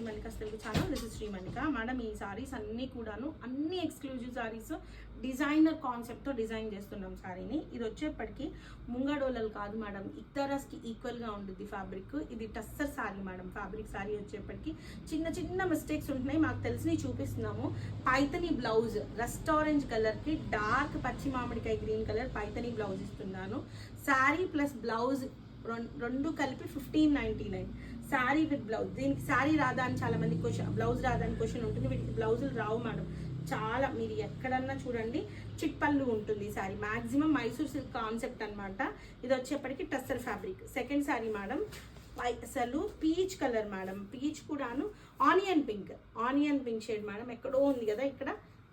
శ్రీమణిక Telugu channel. This is Srimanika. Madam ఈ సారీస్ అన్నీ కూడాను అన్ని ఎక్స్క్లూజివ్ సారీస్ డిజైనర్ కాన్సెప్ట్తో డిజైన్ చేస్తున్నాం సారీని. ఇది వచ్చేప్పటికి ముంగడోలలు కాదు మేడం, ఇతరస్కి ఈక్వల్గా ఉంటుంది ఫ్యాబ్రిక్. ఇది tussar sorry madam. Fabric sorry వచ్చేప్పటికి చిన్న చిన్న మిస్టేక్స్ ఉంటున్నాయి, మాకు తెలిసినవి చూపిస్తున్నాము. పైతనీ బ్లౌజ్ రస్ట్ ఆరెంజ్ కలర్కి డార్క్ పచ్చి మామిడికాయ గ్రీన్ కలర్ పైతనీ బ్లౌజ్ ఇస్తున్నాను. శారీ ప్లస్ బ్లౌజ్ రెండు కలిపి 1599. Sari with blouse. దీనికి శారీ రాదా అని చాలా మంది క్వశ్చన్, బ్లౌజ్ రాదా అని క్వశ్చన్ ఉంటుంది. వీటికి బ్లౌజులు రావు మేడం. చాలా మీరు ఎక్కడన్నా చూడండి చిట్పళ్ళు ఉంటుంది sari. Maximum Mysore silk concept అనమాట. ఇది వచ్చేప్పటికి tussar fabric. Second sari madam అసలు పీచ్ కలర్ మేడం. పీచ్ కూడాను ఆనియన్ పింక్ షేడ్ మేడం. ఎక్కడో ఉంది కదా, ఇక్కడ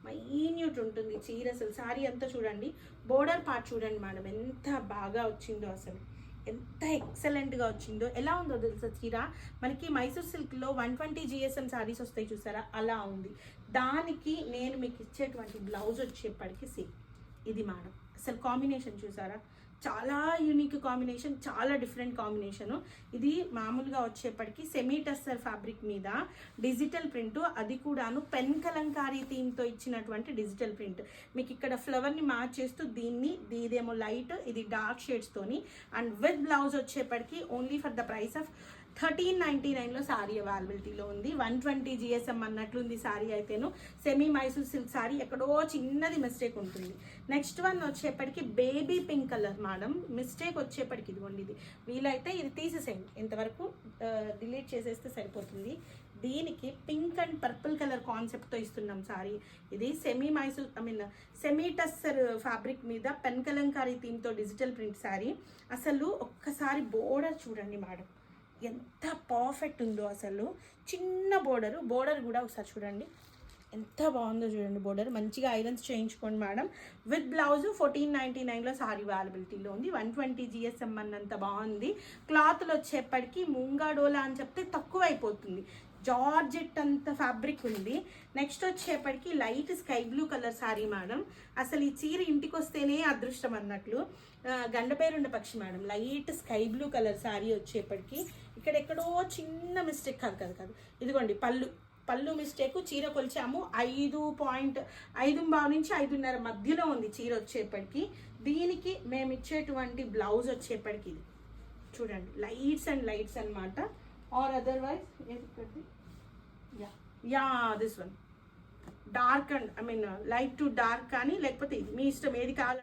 మైన్యూట్ ఉంటుంది చీర. అసలు శారీ అంతా చూడండి, బోర్డర్ పార్ట్ చూడండి మేడం ఎంత బాగా వచ్చిందో, అసలు ఎంత ఎక్సలెంట్గా వచ్చిందో. ఎలా ఉందో తెలుసా చీర, మనకి మైసూర్ సిల్క్లో 120 GSM శారీస్ వస్తాయి చూసారా, అలా ఉంది. దానికి నేను మీకు ఇచ్చేటువంటి బ్లౌజ్ వచ్చేప్పటికి ఇది మేడం. అసలు కాంబినేషన్ చూసారా, చాలా యూనిక్ కాంబినేషన్, చాలా డిఫరెంట్ కాంబినేషను. ఇది మామూలుగా వచ్చేప్పటికి సెమీ టస్సర్ ఫ్యాబ్రిక్ మీద డిజిటల్ ప్రింట్, అది కూడాను పెన్ కలంకారీ థీమ్తో ఇచ్చినటువంటి డిజిటల్ ప్రింట్. మీకు ఇక్కడ ఫ్లవర్ని మ్యాచ్ చేస్తూ ఇదేమో లైట్, ఇది డార్క్ షేడ్స్తోని. అండ్ విత్ బ్లౌజ్ వచ్చేప్పటికి only for the price of 1399లో శారీ అవైలబిలిటీలో ఉంది. 120 GSM అన్నట్లుంది శారీ అయితేను. సెమీ మైసూర్ సిల్క్ శారీ, ఎక్కడో చిన్నది మిస్టేక్ ఉంటుంది. నెక్స్ట్ వన్ వచ్చేప్పటికి baby pink colour madam. Mistake వచ్చేప్పటికి ఇదిగోండి, ఇది వీలైతే ఇది తీసేసేయండి, ఇంతవరకు డిలీట్ చేసేస్తే సరిపోతుంది. దీనికి పింక్ అండ్ పర్పుల్ కలర్ కాన్సెప్ట్తో ఇస్తున్నాం సారీ. ఇది సెమీ టస్సర్ ఫ్యాబ్రిక్ మీద పెన్ కలంకారీ థీమ్తో డిజిటల్ ప్రింట్ శారీ. అసలు ఒక్కసారి బోర్డర్ చూడండి మేడం, ఎంత పర్ఫెక్ట్ ఉందో. అసలు చిన్న బోర్డర్ కూడా ఒకసారి చూడండి ఎంత బాగుందో చూడండి. బోర్డర్ మంచిగా ఐరన్స్ చేయించుకోండి మేడం. విత్ బ్లౌజ్ 1499లో సారీ అవైలబిలిటీలో ఉంది. 120 GSM అన్నంత బాగుంది. క్లాత్లు వచ్చేప్పటికి ముంగాడోలా అని చెప్తే తక్కువ అయిపోతుంది, జార్జెట్ అంత ఫ్యాబ్రిక్ ఉంది. నెక్స్ట్ వచ్చేప్పటికి light sky blue colour sari madam. అసలు ఈ చీర ఇంటికి వస్తేనే అదృష్టం అన్నట్లు. గండపేరుండ పక్షి madam. Light sky blue colour sari వచ్చేప్పటికి ఇక్కడెక్కడో చిన్న మిస్టేక్ కాదు ఇదిగోండి పళ్ళు మిస్టేక్. చీర కొలిచాము 5.5 నుంచి 5.5 మధ్యలో ఉంది చీర వచ్చేప్పటికి. దీనికి మేము ఇచ్చేటువంటి బ్లౌజ్ వచ్చేప్పటికి ఇది చూడండి, లైట్స్ అన్నమాట. Or otherwise this one dark and light to dark కానీ, లేకపోతే ఇది మీ ఇష్టం ఏది కావాలి.